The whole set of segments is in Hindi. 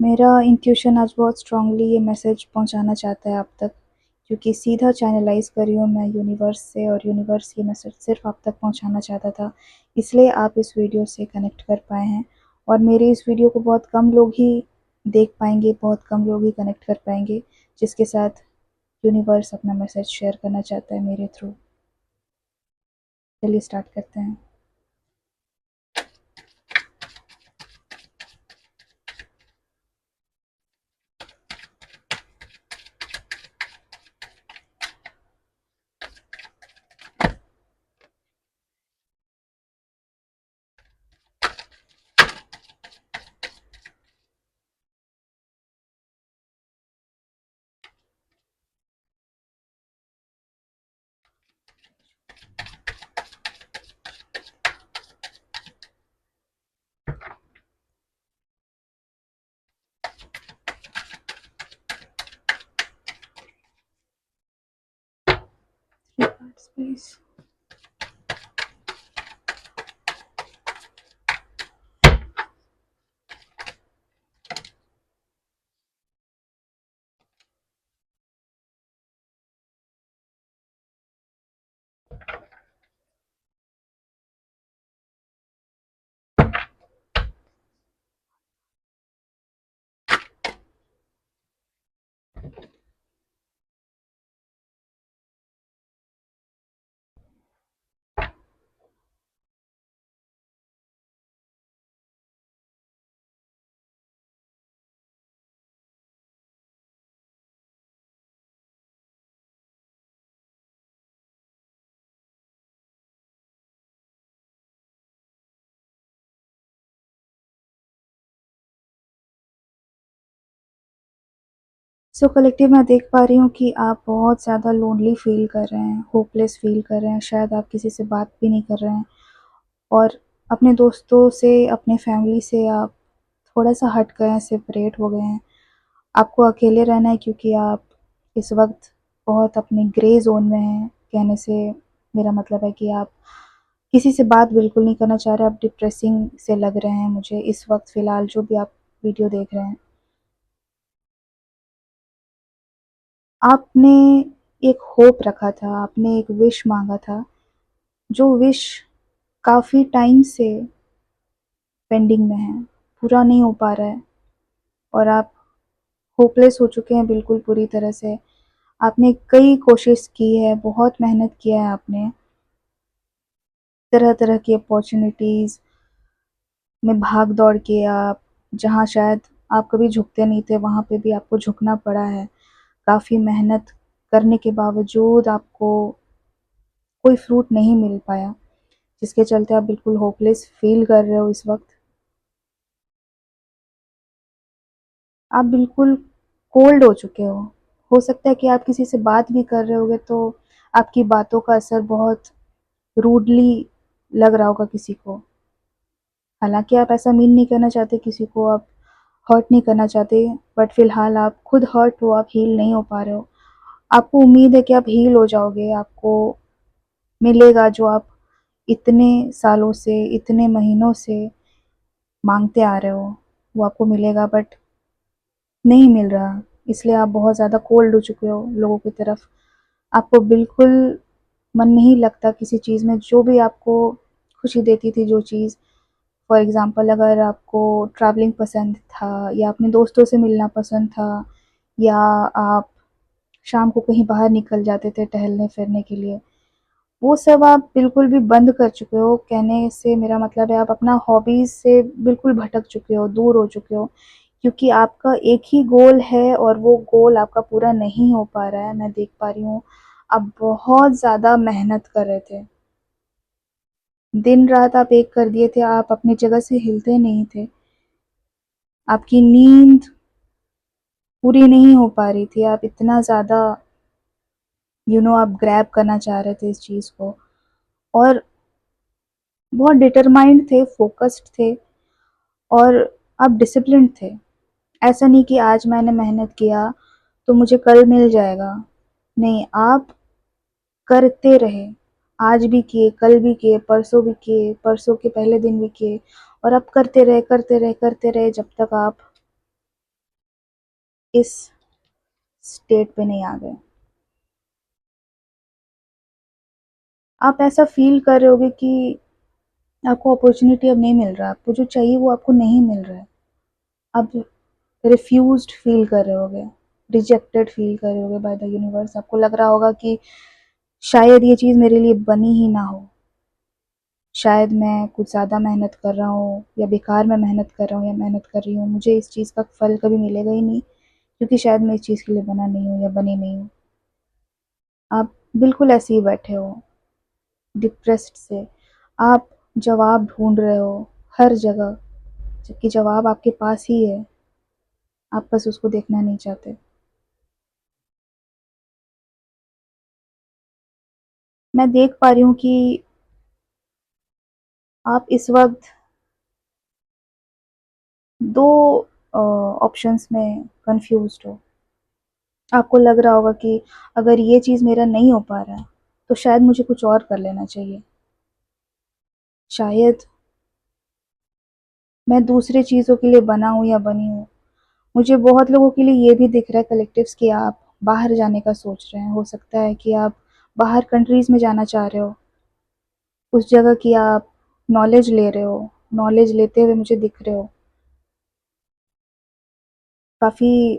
मेरा इंट्यूशन आज बहुत स्ट्रांगली ये मैसेज पहुंचाना चाहता है आप तक, क्योंकि सीधा चैनलाइज़ कर रही हूँ मैं यूनिवर्स से, और यूनिवर्स ये मैसेज सिर्फ़ आप तक पहुंचाना चाहता था। इसलिए आप इस वीडियो से कनेक्ट कर पाए हैं, और मेरे इस वीडियो को बहुत कम लोग ही देख पाएँगे, बहुत कम लोग ही कनेक्ट कर पाएँगे, जिसके साथ यूनिवर्स अपना मैसेज शेयर करना चाहता है मेरे थ्रू। चलिए स्टार्ट करते हैं। Three cards please. So collective मैं देख पा रही हूँ कि आप बहुत ज़्यादा लोनली फ़ील कर रहे हैं, होपलेस फ़ील कर रहे हैं, शायद आप किसी से बात भी नहीं कर रहे हैं, और अपने दोस्तों से, अपने फैमिली से आप थोड़ा-सा हट गए हैं, सेपरेट हो गए हैं। आपको अकेले रहना है, क्योंकि आप इस वक़्त बहुत अपने ग्रे ज़ोन में हैं। कहने से मेरा मतलब है कि आप किसी से बात बिल्कुल नहीं करना चाह रहे, आप डिप्रेसिंग से लग रहे हैं मुझे इस वक़्त फ़िलहाल, जो भी आप वीडियो देख रहे हैं। आपने एक होप रखा था, आपने एक विश माँगा था, जो विश काफ़ी टाइम से पेंडिंग में है, पूरा नहीं हो पा रहा है, और आप होपलेस हो चुके हैं बिल्कुल पूरी तरह से। आपने कई कोशिश की है, बहुत मेहनत किया है आपने, तरह-तरह की अपॉर्च्युनिटीज़ में भाग-दौड़ की आप, जहाँ शायद आप कभी झुकते नहीं थे, वहाँ पे भी आपको झुकना पड़ा है। काफ़ी मेहनत करने के बावजूद आपको कोई फ्रूट नहीं मिल पाया, जिसके चलते आप बिल्कुल होपलेस फ़ील कर रहे हो इस वक़्त। आप बिल्कुल कोल्ड हो चुके हो। हो सकता है कि आप किसी से बात भी कर रहे होंगे तो आपकी बातों का असर बहुत रूडली लग रहा होगा किसी को। हालाँकि आप ऐसा मीन नहीं करना चाहते किसी को, आप हर्ट नहीं करना चाहते, बट फ़िलहाल आप खुद हर्ट हो, आप हील नहीं हो पा रहे हो। आपको उम्मीद है कि आप हील हो जाओगे, आपको मिलेगा जो आप इतने सालों से, इतने महीनों से माँगते आ रहे हो, वो आपको मिलेगा, बट नहीं मिल रहा। इसलिए आप बहुत ज़्यादा कोल्ड हो चुके हो लोगों की तरफ। आपको बिल्कुल मन नहीं लगता किसी चीज़ में, जो भी आपको खुशी देती थी जो चीज़, फॉर एग्ज़ाम्पल अगर आपको ट्रैवलिंग पसंद था, या अपने दोस्तों से मिलना पसंद था, या आप शाम को कहीं बाहर निकल जाते थे टहलने-फिरने के लिए, वो सब आप बिल्कुल भी बंद कर चुके हो। कहने से मेरा मतलब है आप अपना हॉबीज़ से बिल्कुल भटक चुके हो, दूर हो चुके हो, क्योंकि आपका एक ही गोल है और वो गोल आपका पूरा नहीं हो पा रहा है। मैं देख पा रही हूँ, आप बहुत ज़्यादा मेहनत कर रहे थे। दिन-रात आप एक कर दिए थे, आप अपनी जगह से हिलते नहीं थे। आपकी नींद पूरी नहीं हो पा रही थी, आप इतना ज़्यादा आप ग्रैब करना चाह रहे थे इस चीज़ को, और बहुत डिटरमाइंड थे, फ़ोकस्ड थे, और आप डिसिप्लिन्ड थे। ऐसा नहीं कि आज मैंने मेहनत किया तो मुझे कल मिल जाएगा। नहीं, आप करते रहे। आज भी किए, कल भी किए, परसों भी किए, परसों के पहले दिन भी किए, और आप करते रहे, करते रहे, करते रहे, जब तक आप इस स्टेट पे नहीं आ गए। आप ऐसा फ़ील कर रहे होगे कि आपको अपॉर्च्युनिटी अब नहीं मिल रहा, आपको जो चाहिए वो आपको नहीं मिल रहा है। आप रिफ्यूज़्ड फ़ील कर रहे होगे, रिजेक्टेड फ़ील कर रहे होगे बाय द यूनिवर्स। आपको लग रहा होगा कि शायद ये चीज़ मेरे लिए बनी ही ना हो। शायद मैं कुछ ज़्यादा मेहनत कर रहा हूँ या बेकार में मेहनत कर रहा हूँ या मेहनत कर रही हूँ। मुझे इस चीज़ का फल कभी मिलेगा ही नहीं, क्योंकि शायद मैं इस चीज़ के लिए बना नहीं हूँ या बनी नहीं हूँ। आप बिल्कुल ऐसे ही बैठे हो, डिप्रेस्ड से। आप जवाब ढूँढ रहे हो हर जगह, जबकि जवाब आपके पास ही है, आप बस उसको देखना नहीं चाहते। मैं देख पा रही हूँ कि आप इस वक़्त 2 ऑप्शंस में कन्फ्यूज़्ड हो। आपको लग रहा होगा कि अगर ये चीज़ मेरा नहीं हो पा रहा, तो शायद मुझे कुछ और कर लेना चाहिए। शायद मैं दूसरे चीज़ों के लिए बना हूँ या बनी हूँ। मुझे बहुत लोगों के लिए ये भी दिख रहा है कलेक्टिव्स कि आप बाहर जाने का सोच रहे हैं। हो सकता है कि आप बाहर कंट्रीज़ में जाना चाह रहे हो, उस जगह की आप नॉलेज ले रहे हो, नॉलेज लेते हुए मुझे दिख रहे हो। काफ़ी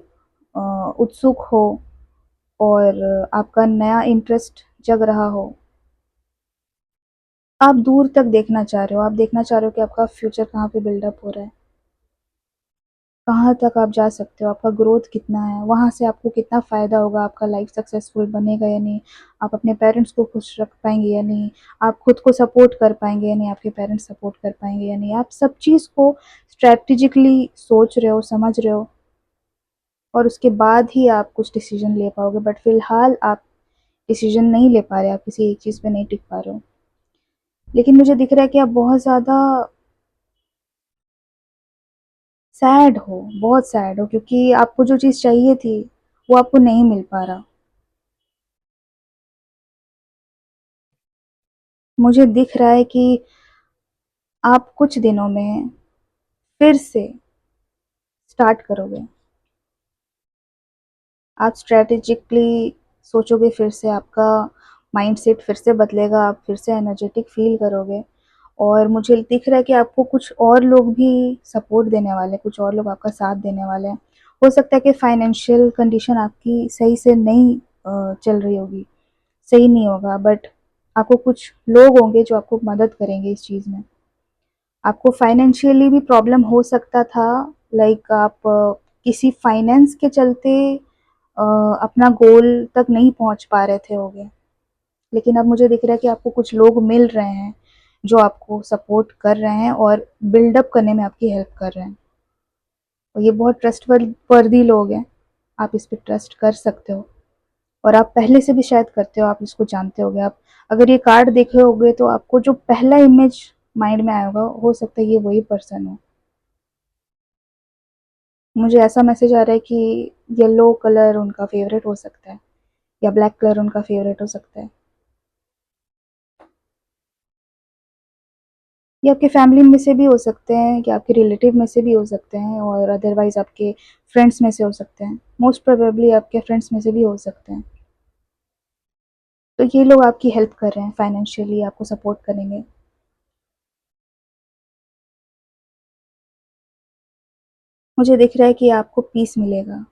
उत्सुक हो और आपका नया इंटरेस्ट जग रहा हो। आप दूर तक देखना चाह रहे हो, आप देखना चाह रहे हो कि आपका फ्यूचर कहाँ पे बिल्डअप हो रहा है, कहाँ तक आप जा सकते हो, आपका ग्रोथ कितना है, वहाँ से आपको कितना फ़ायदा होगा, आपका लाइफ सक्सेसफुल बनेगा या नहीं, आप अपने पेरेंट्स को खुश रख पाएंगे या नहीं, आप खुद को सपोर्ट कर पाएंगे या नहीं, आपके पेरेंट्स सपोर्ट कर पाएंगे या नहीं। आप सब चीज़ को स्ट्रैटेजिकली सोच रहे हो, समझ रहे हो, और उसके बाद ही आप कुछ डिसीजन ले पाओगे। बट फिलहाल आप डिसीजन नहीं ले पा रहे, आप किसी एक चीज़ पे नहीं टिक पा रहे हो। लेकिन मुझे दिख रहा है कि आप बहुत ज़्यादा सैड हो, बहुत सैड हो, क्योंकि आपको जो चीज़ चाहिए थी वो आपको नहीं मिल पा रहा। मुझे दिख रहा है कि आप कुछ दिनों में फिर से स्टार्ट करोगे। आप स्ट्रैटेजिकली सोचोगे, फिर से आपका माइंडसेट फिर से बदलेगा, आप फिर से एनर्जेटिक फ़ील करोगे। और मुझे दिख रहा है कि आपको कुछ और लोग भी सपोर्ट देने वाले हैं, कुछ और लोग आपका साथ देने वाले हैं। हो सकता है कि फाइनेंशियल कंडीशन आपकी सही से नहीं चल रही होगी, सही नहीं होगा, बट आपको कुछ लोग होंगे जो आपको मदद करेंगे इस चीज़ में। आपको फाइनेंशियली भी प्रॉब्लम हो सकता था, लाइक आप किसी फाइनेंस के चलते अपना गोल तक नहीं पहुंच पा रहे थे होगे। लेकिन अब मुझे दिख रहा है कि आपको कुछ लोग मिल रहे हैं जो आपको सपोर्ट कर रहे हैं और बिल्डअप करने में आपकी हेल्प कर रहे हैं, और ये बहुत ट्रस्टवर्दी लोग हैं। आप इस पे ट्रस्ट कर सकते हो, और आप पहले से भी शायद करते हो, आप इसको जानते होगे। आप अगर ये कार्ड देखे होगे तो आपको जो पहला इमेज माइंड में आया होगा, हो सकता है ये वही पर्सन हो। मुझे ऐसा मैसेज आ रहा है कि येलो कलर उनका फेवरेट हो सकता है, या ब्लैक कलर उनका फेवरेट हो सकता है। ये आपके फैमिली में से भी हो सकते हैं, कि आपके रिलेटिव में से भी हो सकते हैं, और अदरवाइज आपके फ्रेंड्स में से हो सकते हैं। मोस्ट प्रोबेबली आपके फ्रेंड्स में से भी हो सकते हैं। तो ये लोग आपकी हेल्प कर रहे हैं, फाइनेंशियली आपको सपोर्ट करेंगे। मुझे दिख रहा है कि आपको पीस मिलेगा।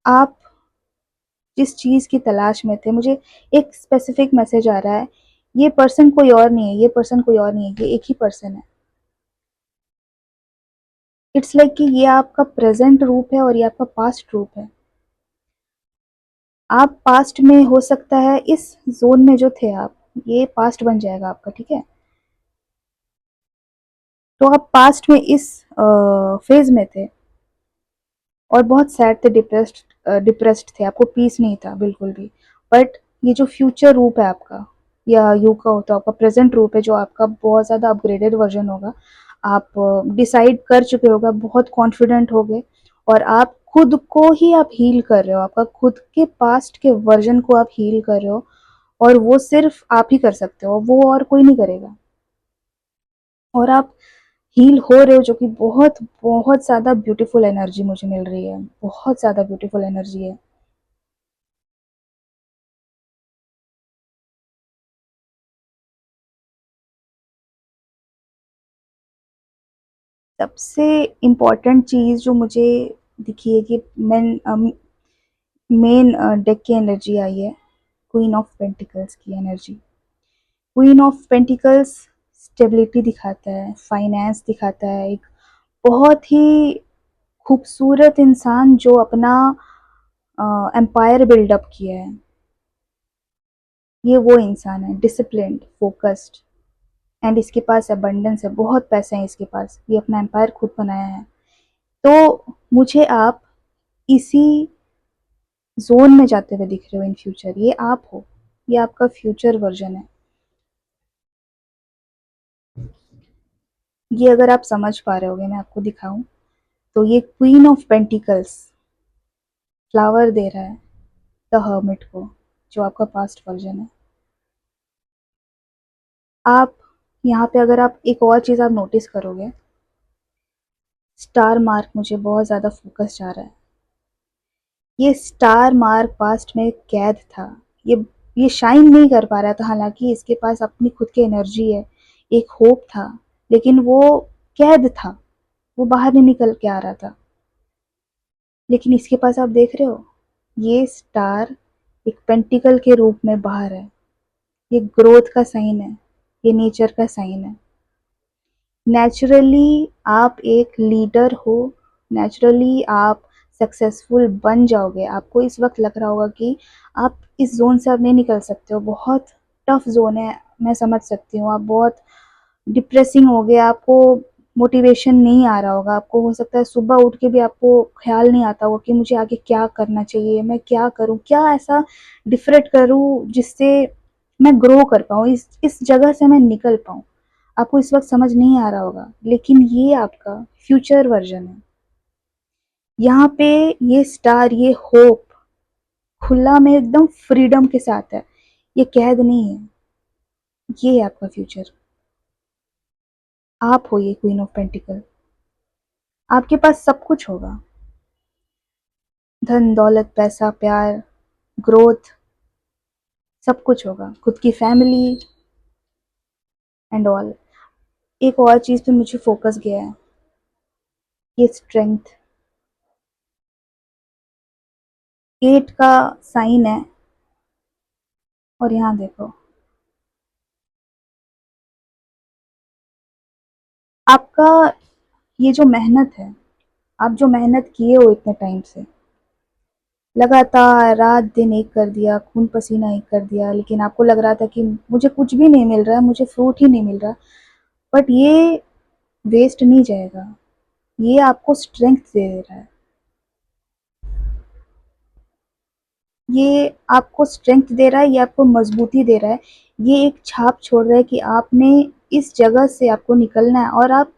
आप जिस चीज़ की तलाश में थे, मुझे एक स्पेसिफिक मैसेज आ रहा है, ये पर्सन कोई और नहीं है, ये पर्सन कोई और नहीं है, ये एक ही पर्सन है। इट्स लाइक कि ये आपका प्रेजेंट रूप है और ये आपका पास्ट रूप है। आप पास्ट में हो सकता है इस ज़ोन में जो थे आप, ये पास्ट बन जाएगा आपका, ठीक है? तो आप पास्ट में इस फ़ेज़ में थे और बहुत सैड थे, डिप्रेस्ड थे, आपको पीस नहीं था बिल्कुल भी। बट ये जो फ्यूचर रूप है आपका, या यूँ कहो तो आपका प्रेज़ेंट रूप है, जो आपका बहुत ज़्यादा अपग्रेडेड वर्ज़न होगा। आप डिसाइड कर चुके होगे, बहुत कॉन्फिडेंट होगे, और आप खुद को ही आप हील कर रहे हो, आपका खुद के पास्ट के वर्ज़न को आप हील कर रहे हो, और वो सिर्फ़ आप ही कर सकते हो, वो और कोई नहीं करेगा। और आप हील हो रहे हो, जो कि बहुत बहुत ज़्यादा ब्यूटीफुल एनर्जी मुझे मिल रही है, बहुत ज़्यादा ब्यूटीफुल एनर्जी है। सबसे इम्पोर्टेंट चीज़ जो मुझे दिखी है कि मेन डेक की एनर्जी आई है, क्वीन ऑफ पेंटिकल्स की energy. Queen of pentacles stability दिखाता है, फाइनेंस दिखाता है, एक बहुत ही खूबसूरत इंसान जो अपना एम्पायर बिल्डअप किया है, ये वो इंसान है, डिसिप्लिन्ड, फोकस्ड, एंड इसके पास अबंडेंस है, बहुत पैसे हैं इसके पास, ये अपना एम्पायर खुद बनाया है। तो मुझे आप इसी ज़ोन में जाते हुए दिख रहे हो इन फ्यूचर, ये आप हो, ये आपका फ्यूचर वर्जन है। ये अगर आप समझ पा रहे होगे, मैं आपको दिखाऊं, तो ये queen of pentacles flower they रहा है द हर्मिट को, जो आपका पास्ट वर्जन है। आप यहाँ पे अगर आप एक और चीज़ आप नोटिस करोगे, स्टार मार्क मुझे बहुत ज़्यादा फोकस जा रहा है। ये स्टार मार्क पास्ट में कैद था, ये शाइन नहीं कर पा रहा था, हालांकि इसके पास अपनी खुद की एनर्जी है, एक होप था, लेकिन वो कैद था, वो बाहर नहीं निकल के आ रहा था। लेकिन इसके पास आप देख रहे हो, ये स्टार एक पेंटिकल के रूप में बाहर है, ये ग्रोथ का साइन है, ये नेचर का साइन है। नेचुरली आप एक लीडर हो, नेचुरली आप सक्सेसफुल बन जाओगे। आपको इस वक्त लग रहा होगा कि आप इस जोन से अब नहीं निकल सकते हो, बहुत टफ जोन है, मैं समझ सकती हूँ, आप बहुत डिप्रेसिंग हो गए, आपको मोटिवेशन नहीं आ रहा होगा, आपको हो सकता है सुबह उठ के भी आपको ख्याल नहीं आता होगा कि मुझे आगे क्या करना चाहिए, मैं क्या करूँ, क्या ऐसा डिफरेंट करूँ जिससे मैं ग्रो कर पाऊँ, इस जगह से मैं निकल पाऊँ। आपको इस वक्त समझ नहीं आ रहा होगा, लेकिन ये आपका फ्यूचर वर्जन है। यहाँ पे ये स्टार, ये होप खुला में एकदम फ्रीडम के साथ है, ये कैद नहीं है, ये है आपका फ्यूचर। आप हो ये क्वीन ऑफ पेंटिकल, आपके पास सब कुछ होगा, धन दौलत पैसा प्यार ग्रोथ, सब कुछ होगा, खुद की फैमिली एंड ऑल। एक और चीज़ पे मुझे फोकस गया है, ये स्ट्रेंथ, 8 का साइन है, और यहाँ देखो, आपका ये जो मेहनत है, आप जो मेहनत किए हो इतने टाइम से, लगातार रात दिन एक कर दिया, खून पसीना एक कर दिया, लेकिन आपको लग रहा था कि मुझे कुछ भी नहीं मिल रहा है, मुझे फ्रूट ही नहीं मिल रहा, बट ये वेस्ट नहीं जाएगा, ये आपको स्ट्रेंथ दे रहा है, ये आपको स्ट्रेंथ दे रहा है, ये आपको मजबूती दे रहा है, ये एक छाप छोड़ रहा है कि आपने इस जगह से आपको निकलना है, और आप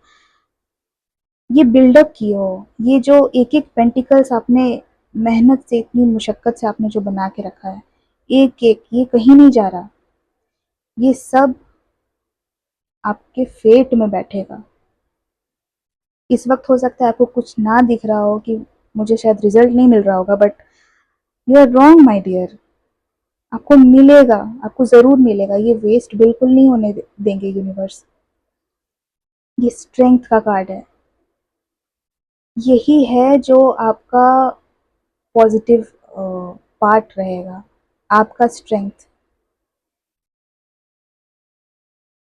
ये बिल्डअप किए हो, ये जो एक एक पेंटिकल्स आपने मेहनत से, इतनी मुशक्कत से आपने जो बना के रखा है, एक एक ये कहीं नहीं जा रहा, ये सब आपके फेट में बैठेगा। इस वक्त हो सकता है आपको कुछ ना दिख रहा हो कि मुझे शायद रिजल्ट नहीं मिल रहा होगा, but you are wrong my dear, आपको मिलेगा, आपको ज़रूर मिलेगा, ये वेस्ट बिल्कुल नहीं होने देंगे यूनिवर्स। ये स्ट्रेंथ का कार्ड है, यही है जो आपका पॉजिटिव पार्ट रहेगा, आपका स्ट्रेंथ।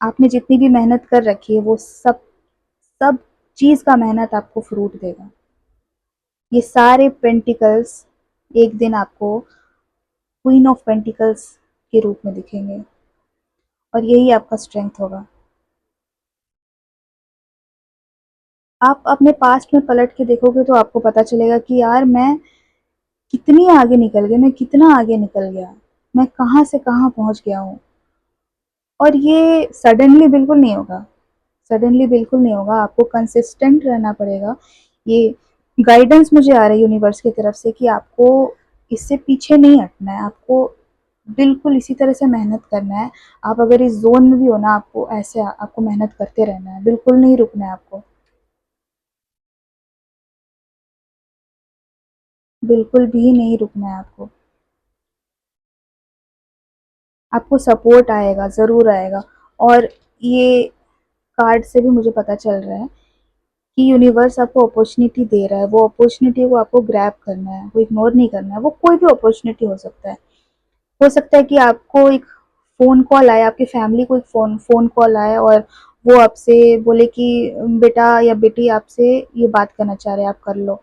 आपने जितनी भी मेहनत कर रखी है, वो सब सब चीज़ का मेहनत आपको फ्रूट देगा। ये सारे पेंटिकल्स एक दिन आपको क्वीन ऑफ पेंटिकल्स के रूप में दिखेंगे, और यही आपका स्ट्रेंथ होगा। आप अपने पास्ट में पलट के देखोगे तो आपको पता चलेगा कि यार मैं कितनी आगे निकल गया, मैं कितना आगे निकल गया, मैं कहाँ से कहाँ पहुँच गया हूँ। और ये सडनली बिल्कुल नहीं होगा, सडनली बिल्कुल नहीं होगा, आपको कंसिस्टेंट रहना पड़ेगा। ये गाइडेंस मुझे आ रही है यूनिवर्स की तरफ से कि आपको इससे पीछे नहीं हटना है, आपको बिल्कुल इसी तरह से मेहनत करना है। आप अगर इस ज़ोन में भी हो ना, आपको ऐसे आपको मेहनत करते रहना है, बिल्कुल नहीं रुकना है आपको। बिल्कुल भी नहीं रुकना है आपको। आपको सपोर्ट आएगा, ज़रूर आएगा। और ये कार्ड से भी मुझे पता चल रहा है कि यूनिवर्स आपको अपॉर्चुनिटी दे रहा है, वो अपॉर्चुनिटी को आपको ग्रैब करना है, वो इग्नोर नहीं करना है। वो कोई भी अपॉर्चुनिटी हो सकता है। हो सकता है कि आपको एक फ़ोन कॉल आए, आपकी फैमिली को एक फ़ोन कॉल आए और वो आपसे बोले कि बेटा या बेटी आपसे ये बात करना चाह रहे हैं, आप कर लो।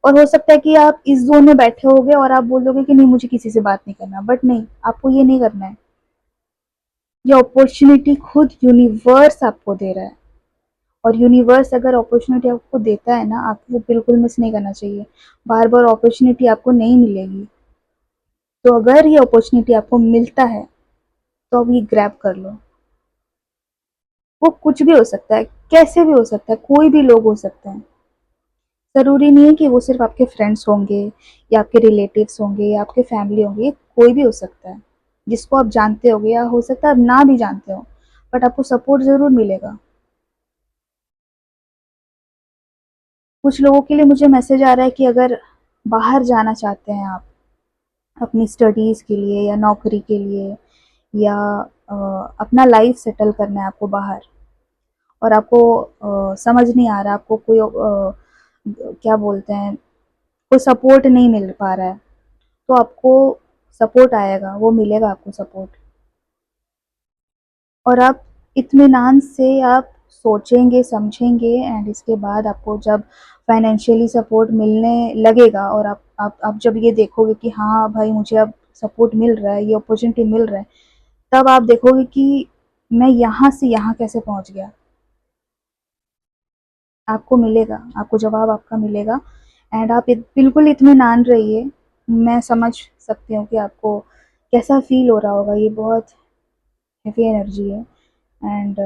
और हो सकता है कि आप इस ज़ोन में बैठे होगे और आप बोलोगे कि नहीं मुझे किसी से बात नहीं करना, बट नहीं, आपको ये नहीं करना है। ये अपॉर्चुनिटी खुद यूनिवर्स आपको दे रहा है। और यूनिवर्स अगर अपॉर्चुनिटी आपको देता है ना, आपको बिल्कुल मिस नहीं करना चाहिए। बार-बार अपॉर्चुनिटी आपको नहीं मिलेगी। तो अगर ये अपॉर्चुनिटी आपको मिलता है, तो आप ये ग्रैब कर लो। वो कुछ भी हो सकता है, कैसे भी हो सकता है, कोई भी लोग हो सकते हैं। ज़रूरी नहीं है कि वो सिर्फ़ आपके फ्रेंड्स होंगे या आपके रिलेटिव्स होंगे या आपके फैमिली होंगे, कोई भी हो सकता है। जिसको आप जानते होगे या हो सकता है आप ना भी जानते हो, बट आपको सपोर्ट ज़रूर मिलेगा। कुछ लोगों के लिए मुझे मैसेज आ रहा है कि अगर बाहर जाना चाहते हैं आप, अपनी स्टडीज़ के लिए या नौकरी के लिए या अ, अपना लाइफ़ सेटल करना है आपको बाहर, और आपको समझ नहीं आ रहा, आपको कोई क्या बोलते हैं, कोई सपोर्ट नहीं मिल पा रहा है, तो आपको सपोर्ट आएगा, वो मिलेगा आपको सपोर्ट। और आप इत्मीनान से आप सोचेंगे, समझेंगे एंड इसके बाद आपको जब फाइनेंशियली सपोर्ट मिलने लगेगा और आप जब ये देखोगे कि हाँ भाई मुझे अब सपोर्ट मिल रहा है, ये अपॉर्चुनिटी मिल रहा है, तब आप देखोगे कि मैं यहाँ से यहाँ कैसे पहुँच गया। आपको मिलेगा, आपको जवाब आपका मिलेगा एंड आप बिल्कुल इत्मीनान रहिए। मैं समझ सकती हूँ कि आपको कैसा फील हो रहा होगा, ये बहुत हेवी एनर्जी है एंड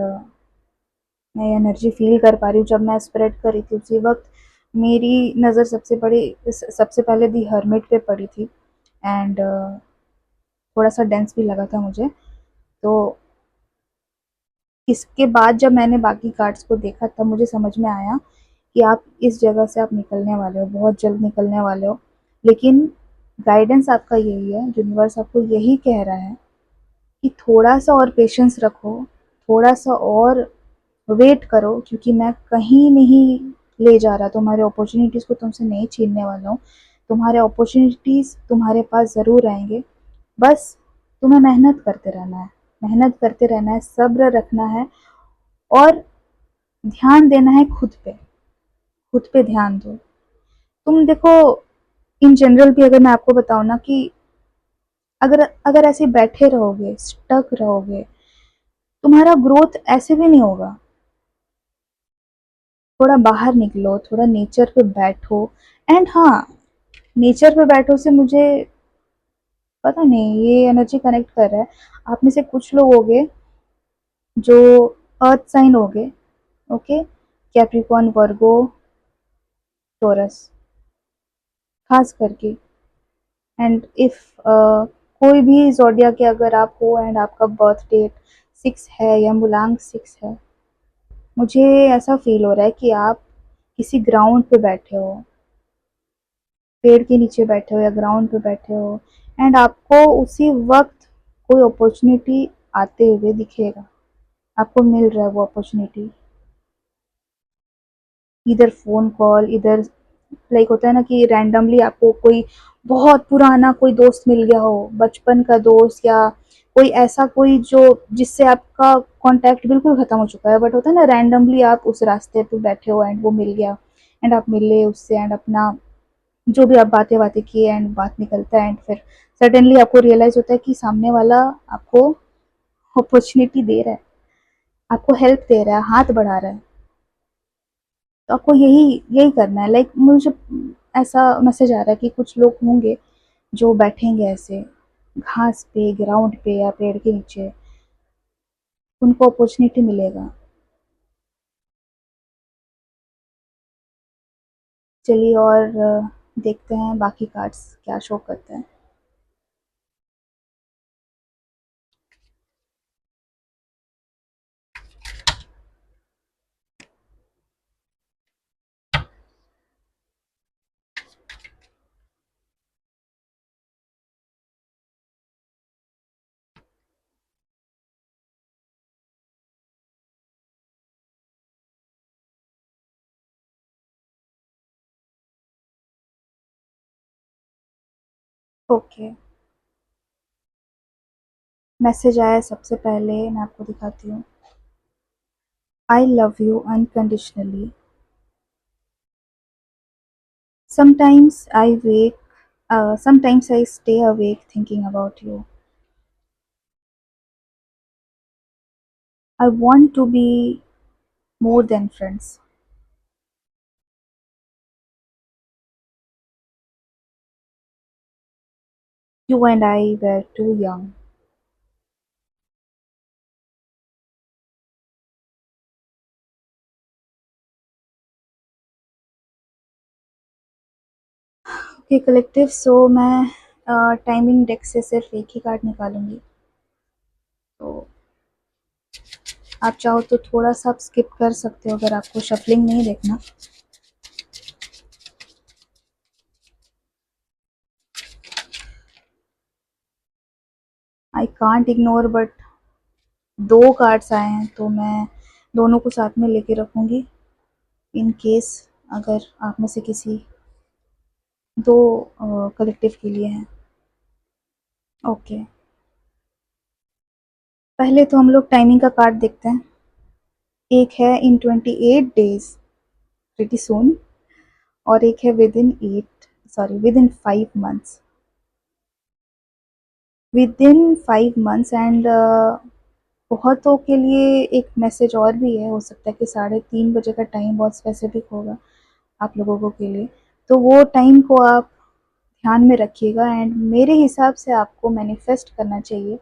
मैं ये एनर्जी फील कर पा रही हूँ। जब मैं स्प्रेड कर रही थी उसी वक्त मेरी नज़र सबसे पहले दी हर्मिट पे पड़ी थी एंड थोड़ा सा डेंस भी लगा था मुझे। तो इसके बाद जब मैंने बाकी कार्ड्स को देखा तब मुझे समझ में आया कि आप इस जगह से आप निकलने वाले हो, बहुत जल्द निकलने वाले हो। लेकिन गाइडेंस आपका यही है, यूनिवर्स आपको यही कह रहा है कि थोड़ा-सा और पेशेंस रखो, थोड़ा-सा और वेट करो, क्योंकि मैं कहीं नहीं ले जा रहा, तुम्हारे अपॉर्चुनिटीज़ को तुमसे नहीं छीनने वाला हूँ। तुम्हारे अपॉर्चुनिटीज़ तुम्हारे पास ज़रूर आएँगे, बस तुम्हें मेहनत करते रहना है, मेहनत करते रहना है, सब्र रखना है और ध्यान देना है खुद पे ध्यान दो। तुम देखो, इन जनरल भी अगर मैं आपको बताऊँ ना कि अगर अगर ऐसे बैठे रहोगे, स्टक रहोगे, तुम्हारा ग्रोथ ऐसे भी नहीं होगा। थोड़ा बाहर निकलो, थोड़ा नेचर पे बैठो एंड हाँ, नेचर पे बैठो से मुझे पता नहीं ये एनर्जी कनेक्ट कर रहा है। आप में से कुछ लोग होंगे जो अर्थ साइन होंगे, ओके? कैप्रिकॉर्न, वर्गो, टॉरस खास करके। एंड इफ कोई भी ज़ोडिया के अगर आप हो एंड आपका बर्थ डेट 6 है या मूलांक 6 है, मुझे ऐसा फ़ील हो रहा है कि आप किसी ग्राउंड पे बैठे हो, पेड़ के नीचे बैठे हो या ग्राउंड पे बैठे हो एंड आपको उसी वक़्त कोई अपॉर्च्युनिटी आते हुए दिखेगा। आपको मिल रहा है वो अपॉर्च्युनिटी। इधर फ़ोन कॉल, इधर लाइक होता है ना कि रैंडमली आपको कोई बहुत पुराना कोई दोस्त मिल गया हो, बचपन का दोस्त या कोई ऐसा कोई जो जिससे आपका कॉन्टैक्ट बिल्कुल ख़त्म हो चुका है, बट होता है ना रैंडमली आप उस रास्ते पे बैठे हो एंड वो मिल गया एंड आप मिले उससे एंड अपना जो भी आप बातें-वातें किए एंड बात निकलता है एंड फिर सडनली आपको रियलाइज़ होता है कि सामने वाला आपको अपॉर्च्युनिटी दे रहा है, आपको हेल्प दे रहा है, हाथ बढ़ा रहा है। तो आपको यही यही करना है। लाइक मुझे ऐसा मैसेज आ रहा है कि कुछ लोग होंगे जो बैठेंगे ऐसे घास पे, ग्राउंड पे या पेड़ के नीचे, उनको अपॉर्चुनिटी मिलेगा। चलिए और देखते हैं बाकी कार्ड्स क्या शो करते हैं। ओके, मैसेज आया सबसे पहले मैं आपको दिखाती हूँ। I love you unconditionally. Sometimes I wake sometimes I stay awake thinking about you. I want to be more than friends. You and I were too young. Okay collective, so मैं टाइमिंग डेक से सिर्फ एक ही कार्ड निकालूंगी। तो आप चाहो तो थोड़ा सा आप स्किप कर सकते हो अगर आपको शफलिंग नहीं देखना। आई कांट इग्नोर बट दो कार्ड्स आए हैं तो मैं दोनों को साथ में लेके रखूंगी इन केस अगर आप में से किसी दो कलेक्टिव के लिए हैं। ओके, पहले तो हम लोग टाइमिंग का कार्ड देखते हैं। एक है इन 28 डेज, प्रिटी सून, और एक है with in 5 months. With in 5 months and बहुतों के लिए एक मैसेज और भी है, हो सकता है कि 3:30 बजे का टाइम बहुत स्पेसिफिक होगा आप लोगों को के लिए, तो वो टाइम को आप ध्यान में रखिएगा एंड मेरे हिसाब से आपको मैनिफेस्ट करना चाहिए।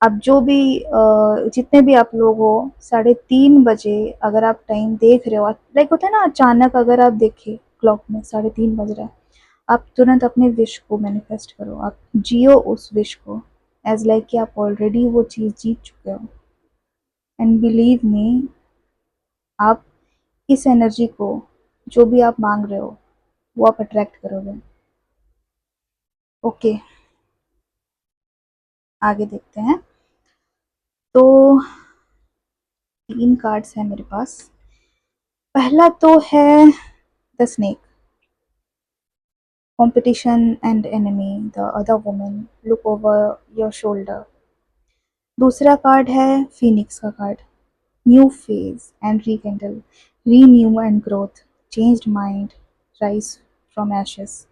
अब जो भी जितने भी आप लोग हो, 3:30 बजे अगर आप टाइम देख रहे हो, लाइक होता है ना, अचानक अगर आप देखें क्लॉक में 3:30 बज रहा है, आप तुरंत अपने विश को मैनिफेस्ट करो, आप जियो उस विश को एज लाइक कि आप ऑलरेडी वो चीज़ जीत चुके हो। एंड बिलीव मी, आप इस एनर्जी को, जो भी आप मांग रहे हो, वो आप अट्रैक्ट करोगे। ओके, आगे देखते हैं। तो 3 कार्ड्स हैं मेरे पास। पहला तो है the snake, competition and enemy, the other woman, look over your shoulder. दूसरा कार्ड है फिनिक्स का card, new phase and rekindle, renew and growth, changed mind, rise from ashes.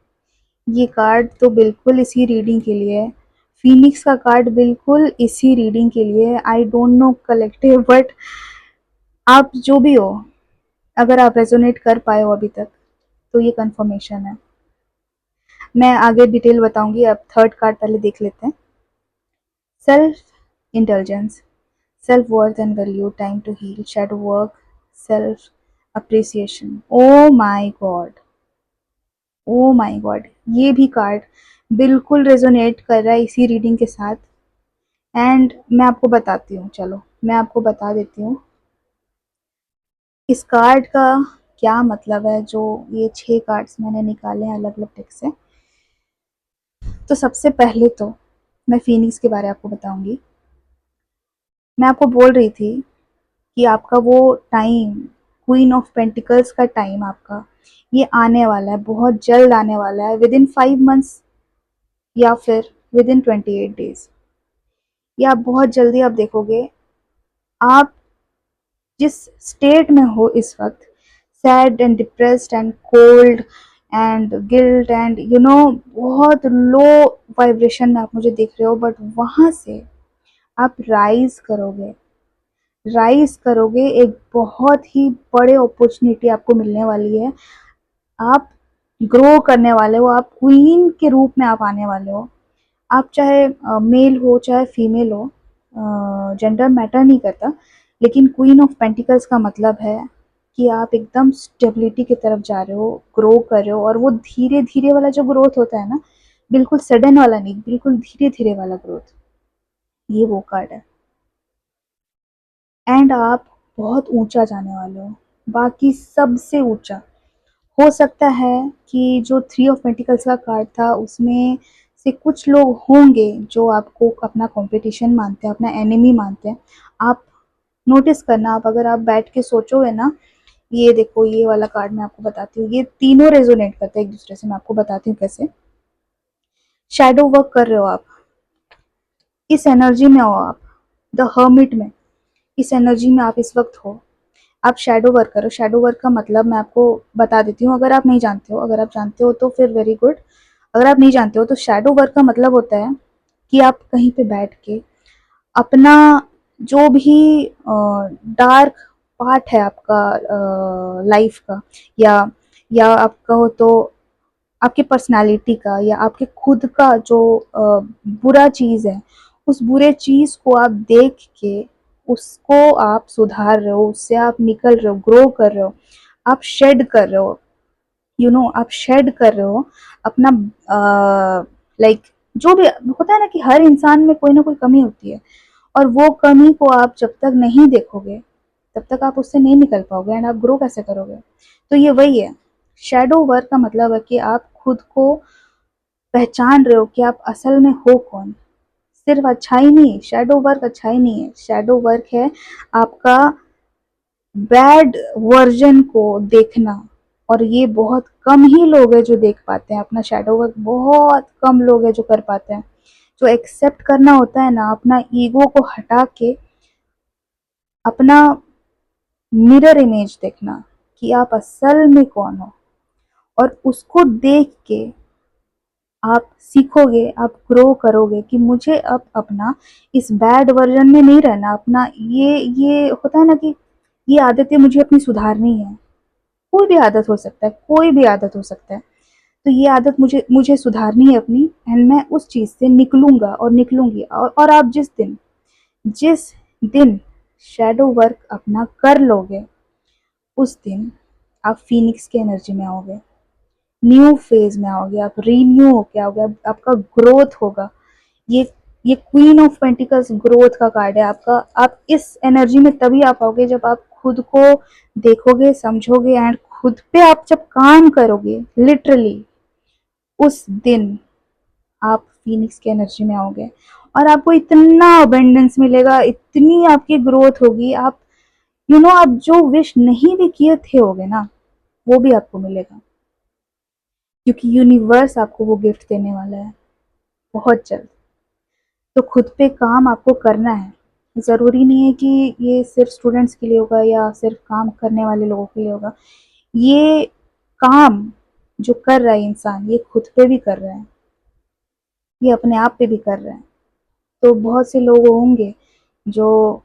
ये कार्ड तो बिल्कुल इसी रीडिंग के लिए है। फिनिक्स का कार्ड बिल्कुल इसी रीडिंग के लिए है। I don't know collective, but आप जो भी हो, अगर आप रेजोनेट कर पाए हो अभी तक, तो ये कंफर्मेशन है। मैं आगे डिटेल बताऊंगी, अब थर्ड कार्ड पहले देख लेते हैं। Self intelligence, self worth and value, time to heal, shadow work, self appreciation. Oh my god, oh my god, ये भी कार्ड बिल्कुल रेजोनेट कर रहा है इसी रीडिंग के साथ। एंड मैं आपको बताती हूँ, चलो मैं आपको बता देती हूँ इस कार्ड का क्या मतलब है, जो ये 6 कार्ड्स मैंने निकाले हैं अलग अलग टेक से। तो सबसे पहले तो मैं फिनिक्स के बारे में आपको बताऊंगी। मैं आपको बोल रही थी कि आपका वो टाइम, क्वीन ऑफ पेंटिकल्स का टाइम आपका ये आने वाला है, बहुत जल्द आने वाला है, विद इन 5 मंथ्स या फिर विद इन 28 डेज। ये आप बहुत जल्दी आप देखोगे। आप जिस स्टेट में हो इस वक्त, sad and depressed and cold and guilt and बहुत लो वाइब्रेशन में आप मुझे देख रहे हो, बट वहां से आप राइज करोगे, एक बहुत ही बड़े अपॉर्चुनिटी आपको मिलने वाली है। आप ग्रो करने वाले हो, आप क्वीन के रूप में आप आने वाले हो। आप चाहे मेल हो चाहे फीमेल हो, जेंडर मैटर नहीं करता, लेकिन क्वीन ऑफ पेंटिकल्स का मतलब है कि आप एकदम स्टेबिलिटी की तरफ जा रहे हो, ग्रो कर रहे हो, और वो धीरे धीरे वाला जो ग्रोथ होता है ना, बिल्कुल सडन वाला नहीं, बिल्कुल धीरे धीरे वाला ग्रोथ, ये वो कार्ड है। एंड आप बहुत ऊंचा जाने वाले हो, बाकी सबसे ऊंचा। हो सकता है कि जो 3 ऑफ पेंटिकल्स का कार्ड था उसमें से कुछ लोग होंगे जो आपको अपना कंपटीशन मानते हैं, अपना एनिमी मानते हैं। आप नोटिस करना, आप अगर आप बैठ के सोचोगे ना, ये देखो ये वाला कार्ड मैं आपको बताती हूँ, ये तीनों रेजोनेट करते हैं एक दूसरे से, मैं आपको बताती हूँ कैसे। शैडो वर्क कर रहे हो आप, इस एनर्जी में हो आप, द हर्मिट में, इस एनर्जी में आप इस वक्त हो। आप शैडो वर्क करो। शैडो वर्क का मतलब मैं आपको बता देती हूँ, अगर आप नहीं जानते हो, अगर आप जानते हो तो फिर वेरी गुड, अगर आप नहीं जानते हो तो शैडो वर्क का मतलब होता है कि आप कहीं पे बैठ के अपना जो भी डार्क पार्ट है आपका लाइफ का, या आप कहो तो आपकी पर्सनालिटी का, या आपके खुद का जो बुरा चीज़ है, उस बुरे चीज़ को आप देख के उसको आप सुधार रहे हो, उससे आप निकल रहे हो, ग्रो कर रहे हो, आप शेड कर रहे हो, आप शेड कर रहे हो अपना, लाइक जो भी होता है ना कि हर इंसान में कोई ना कोई कमी होती है, और वो कमी को आप जब तक नहीं देखोगे तब तक आप उससे नहीं निकल पाओगे, एंड आप ग्रो कैसे करोगे। तो ये वही है, शैडो वर्क का मतलब है कि आप खुद को पहचान रहे हो कि आप असल में हो कौन। सिर्फ अच्छाई नहीं, शैडो वर्क अच्छाई नहीं है, शैडो वर्क है आपका बैड वर्जन को देखना। और ये बहुत कम ही लोग हैं जो देख पाते हैं अपना शैडो वर्क, बहुत कम लोग हैं जो कर पाते हैं। जो एक्सेप्ट करना होता है ना, अपना ईगो को हटा के अपना मिरर इमेज देखना कि आप असल में कौन हो, और उसको देख के आप सीखोगे, आप ग्रो करोगे कि मुझे अब अपना इस बैड वर्जन में नहीं रहना। अपना ये होता है ना कि ये आदतें मुझे अपनी सुधारनी है। कोई भी आदत हो सकता है, कोई भी आदत हो सकता है। तो ये आदत मुझे मुझे सुधारनी है अपनी, एंड मैं उस चीज़ से निकलूंगा और निकलूंगी। और आप जिस दिन शैडो वर्क अपना कर लोगे, उस दिन आप फीनिक्स की एनर्जी में आओगे, न्यू फेज में आओगे, आप रीन्यू होके आओगे, आपका ग्रोथ होगा। ये ये क्वीन ऑफ पेंटिकल्स ग्रोथ का कार्ड है आपका। आप इस एनर्जी में तभी आ पाओगे जब आप खुद को देखोगे, समझोगे, एंड खुद पे आप जब काम करोगे लिटरली, उस दिन आप फीनिक्स की एनर्जी में आओगे, और आपको इतना अबेंडेंस मिलेगा, इतनी आपकी ग्रोथ होगी। आप आप जो विश नहीं भी किए थे होगे ना, वो भी आपको मिलेगा, क्योंकि यूनिवर्स आपको वो गिफ्ट देने वाला है बहुत जल्द। तो खुद पे काम आपको करना है। ज़रूरी नहीं है कि ये सिर्फ स्टूडेंट्स के लिए होगा या सिर्फ काम करने वाले लोगों के लिए होगा। ये काम जो कर रहा है इंसान, ये खुद पे भी कर रहा है, ये अपने आप पे भी कर रहा है। तो बहुत से लोग होंगे जो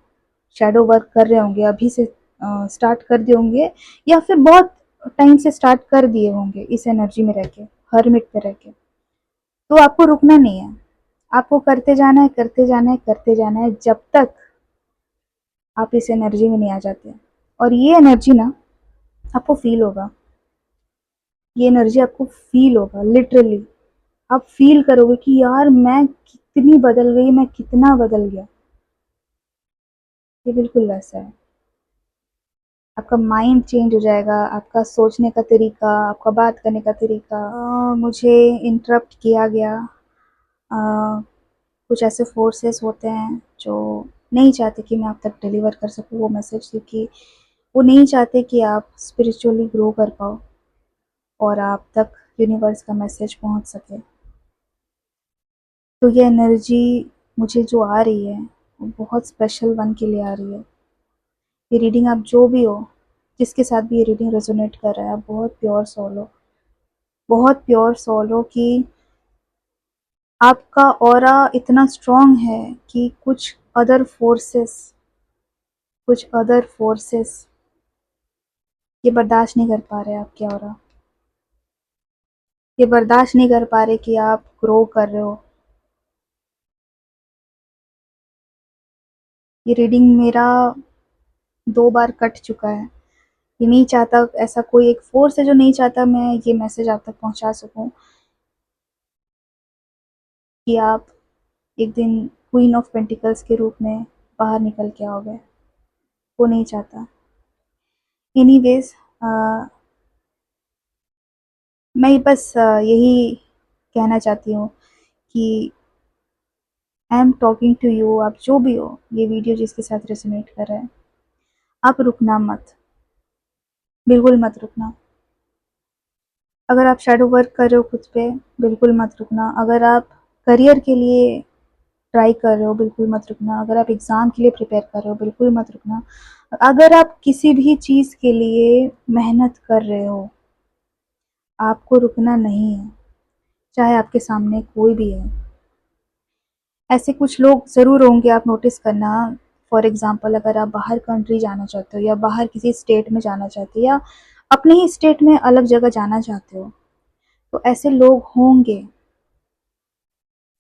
शैडो वर्क कर रहे होंगे, अभी से स्टार्ट कर दिए होंगे, या फिर बहुत टाइम से स्टार्ट कर दिए होंगे इस एनर्जी में रह के, हर्मिट पे रह के। तो आपको रुकना नहीं है, आपको करते जाना है, करते जाना है, करते जाना है, जब तक आप इस एनर्जी में नहीं आ जाते। और ये एनर्जी ना आपको फील होगा, ये एनर्जी आपको फील होगा लिटरली। आप फील करोगे कि यार मैं कितनी बदल गई, मैं कितना बदल गया। ये बिल्कुल वैसा है। आपका माइंड चेंज हो जाएगा, आपका सोचने का तरीका, आपका बात करने का तरीका। मुझे इंटरप्ट किया गया। अ, कुछ ऐसे फोर्सेस होते हैं जो नहीं चाहते कि मैं आप तक डिलीवर कर सकूँ वो मैसेज, क्योंकि वो नहीं चाहते कि आप स्पिरिचुअली ग्रो कर पाओ और आप तक यूनिवर्स का मैसेज पहुंच सके। तो ये एनर्जी मुझे जो आ रही है, वो बहुत स्पेशल वन के लिए आ रही है। ये रीडिंग आप जो भी हो, जिसके साथ भी ये रीडिंग रेजोनेट कर रहा है, आप बहुत प्योर सोल हो, बहुत प्योर सोल हो कि आपका ऑरा इतना स्ट्रॉन्ग है कि कुछ अदर फोर्सेस ये बर्दाश्त नहीं कर पा रहे आपके ऑरा, ये बर्दाश्त नहीं कर पा रहे कि आप ग्रो कर रहे हो। ये रीडिंग मेरा 2 बार कट चुका है। ये नहीं चाहता, ऐसा कोई एक फोर्स है जो नहीं चाहता मैं ये मैसेज आप तक पहुंचा सकूं कि आप एक दिन क्वीन ऑफ पेंटिकल्स के रूप में बाहर निकल के आओगे। वो नहीं चाहता। एनीवेज, मैं बस यही कहना चाहती हूँ कि I am talking to you. आप जो भी हो, ये वीडियो जिसके साथ रेजोनेट कर रहा है, आप रुकना मत, बिल्कुल मत रुकना। अगर आप शैडो वर्क कर रहे हो खुद पे, बिल्कुल मत रुकना। अगर आप करियर के लिए ट्राई कर रहे हो, बिल्कुल मत रुकना। अगर आप एग्ज़ाम के लिए प्रिपेयर कर रहे हो, बिल्कुल मत रुकना। अगर आप किसी भी चीज़ के लिए मेहनत कर रहे हो, आपको रुकना नहीं है, चाहे आपके सामने कोई भी है। ऐसे कुछ लोग ज़रूर होंगे, आप नोटिस करना। फॉर एग्ज़ाम्पल, अगर आप बाहर कंट्री जाना चाहते हो या बाहर किसी स्टेट में जाना चाहते हो या अपने ही स्टेट में अलग जगह जाना चाहते हो, तो ऐसे लोग होंगे,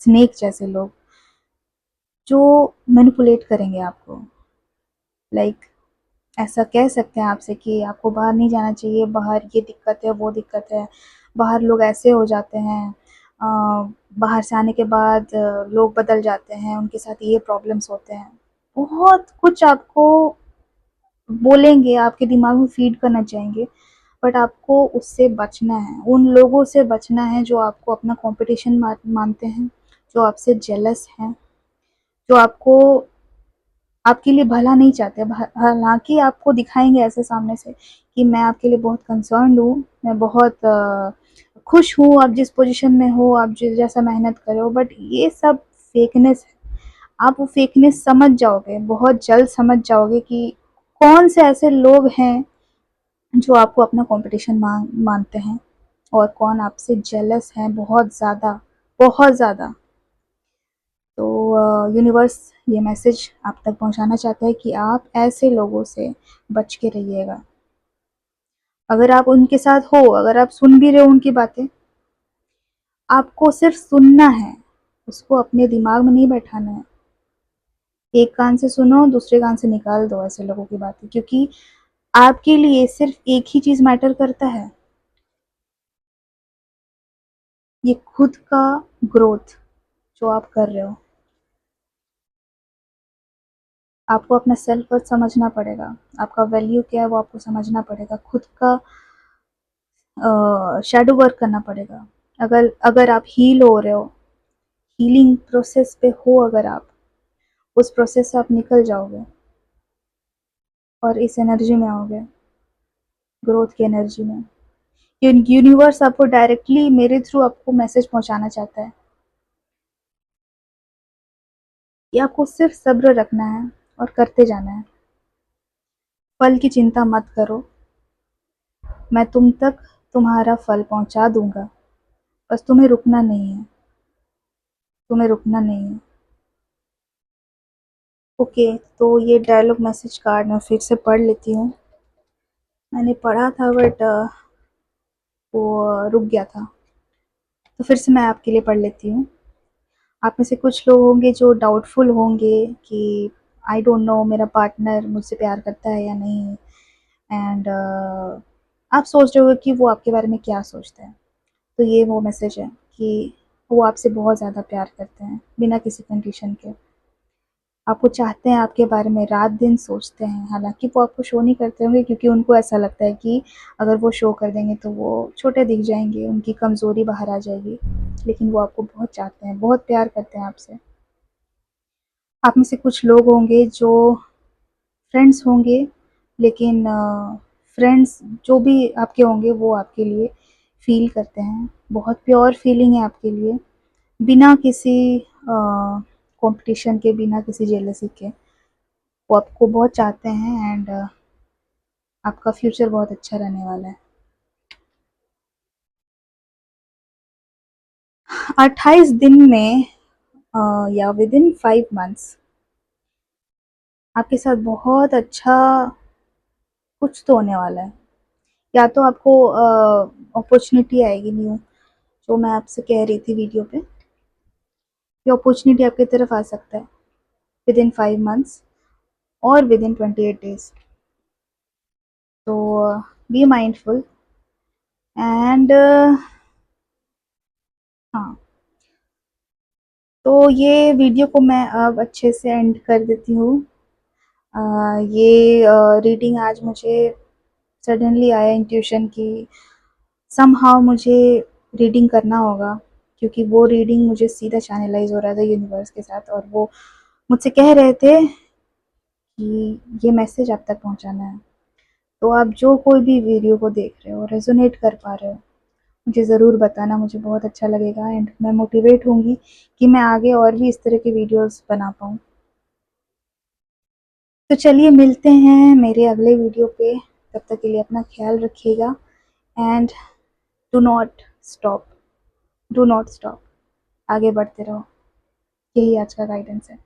स्नेक जैसे लोग, जो मैनिपुलेट करेंगे आपको। लाइक ऐसा कह सकते हैं आपसे कि आपको बाहर नहीं जाना चाहिए, बाहर ये दिक्कत है, वो दिक्कत है, बाहर लोग ऐसे हो जाते हैं, बाहर से आने के बाद लोग बदल जाते हैं, उनके साथ ये प्रॉब्लम्स होते हैं। बहुत कुछ आपको बोलेंगे, आपके दिमाग में फीड करना चाहेंगे, बट आपको उससे बचना है। उन लोगों से बचना है जो आपको अपना कॉम्पिटिशन मानते हैं, जो आपसे जेलस हैं, जो आपको आपके लिए भला नहीं चाहते। हालाँकि आपको दिखाएँगे ऐसे सामने से कि मैं आपके लिए बहुत कंसर्न्ड हूँ, मैं बहुत खुश हूँ आप जिस पोज़ीशन में हो, आप जिस जैसा मेहनत कर रहे हो, बट ये सब फेकनेस है। आप वो फेकनेस समझ जाओगे, बहुत जल्द समझ जाओगे कि कौन से ऐसे लोग हैं जो आपको अपना कॉम्पिटिशन मानते हैं और कौन आपसे जेलस हैं बहुत ज़्यादा, बहुत ज़्यादा। तो यूनिवर्स ये मैसेज आप तक पहुंचाना चाहता है कि आप ऐसे लोगों से बच के रहिएगा। अगर आप उनके साथ हो, अगर आप सुन भी रहे हो उनकी बातें, आपको सिर्फ सुनना है, उसको अपने दिमाग में नहीं बैठाना है। एक कान से सुनो, दूसरे कान से निकाल दो ऐसे लोगों की बातें, क्योंकि आपके लिए सिर्फ एक ही चीज़ मैटर करता है, ये खुद का ग्रोथ जो आप कर रहे हो। आपको अपना सेल्फ वर्थ समझना पड़ेगा, आपका वैल्यू क्या है वो आपको समझना पड़ेगा, खुद का शैडो वर्क करना पड़ेगा। अगर अगर आप हील हो रहे हो, हीलिंग प्रोसेस पे हो, अगर आप उस प्रोसेस से आप निकल जाओगे और इस एनर्जी में आओगे, ग्रोथ की एनर्जी में। यूनिवर्स आपको डायरेक्टली मेरे थ्रू आपको मैसेज पहुंचाना चाहता है कि आपको सिर्फ सब्र रखना है और करते जाना है। फल की चिंता मत करो, मैं तुम तक तुम्हारा फल पहुंचा दूंगा, बस तुम्हें रुकना नहीं है, तुम्हें रुकना नहीं है। ओके, तो ये डायलॉग मैसेज कार्ड मैं फिर से पढ़ लेती हूँ। मैंने पढ़ा था बट वो रुक गया था, तो फिर से मैं आपके लिए पढ़ लेती हूँ। आप में से कुछ लोग होंगे जो डाउटफुल होंगे कि आई डोंट नो मेरा पार्टनर मुझसे प्यार करता है या नहीं, एंड आप सोच रहे हो कि वो आपके बारे में क्या सोचता है। तो ये वो मैसेज है कि वो आपसे बहुत ज़्यादा प्यार करते हैं, बिना किसी कंडीशन के। आपको चाहते हैं, आपके बारे में रात दिन सोचते हैं। हालाँकि वो आपको शो नहीं करते होंगे, क्योंकि उनको ऐसा लगता है कि अगर वो शो कर देंगे तो वो छोटे दिख जाएँगे, उनकी कमज़ोरी बाहर आ जाएगी। लेकिन वो आपको बहुत चाहते हैं, बहुत प्यार करते हैं आपसे। आप में से कुछ लोग होंगे जो फ्रेंड्स होंगे, लेकिन फ्रेंड्स जो भी आपके होंगे वो आपके लिए फ़ील करते हैं, बहुत प्योर फीलिंग है आपके लिए, बिना किसी कॉम्पिटिशन के, बिना किसी जेलसी के। वो आपको बहुत चाहते हैं, एंड आपका फ्यूचर बहुत अच्छा रहने वाला है। 28 दिन में या विदिन 5 मंथ्स आपके साथ बहुत अच्छा कुछ तो होने वाला है। या तो आपको अपॉर्चुनिटी आएगी न्यू, जो मैं आपसे कह रही थी वीडियो पे, ये अपॉर्चुनिटी आपकी तरफ आ सकता है विदिन 5 मंथ्स और विदिन 28 डेज़। तो बी माइंडफुल, एंड हाँ, तो ये वीडियो को मैं अब अच्छे से एंड कर देती हूँ। ये रीडिंग आज मुझे सडनली आया इंट्यूशन की समहाउ मुझे रीडिंग करना होगा, क्योंकि वो रीडिंग मुझे सीधा चैनलाइज हो रहा था यूनिवर्स के साथ, और वो मुझसे कह रहे थे कि ये मैसेज आप तक पहुंचाना है। तो आप जो कोई भी वीडियो को देख रहे हो, रेजोनेट कर पा रहे हो, मुझे ज़रूर बताना, मुझे बहुत अच्छा लगेगा एंड मैं मोटिवेट होंगी कि मैं आगे और भी इस तरह की वीडियोज़ बना पाऊँ। तो चलिए मिलते हैं मेरे अगले वीडियो पे, तब तक के लिए अपना ख़्याल रखिएगा and do not stop, do not stop, आगे बढ़ते रहो। यही आज का गाइडेंस है।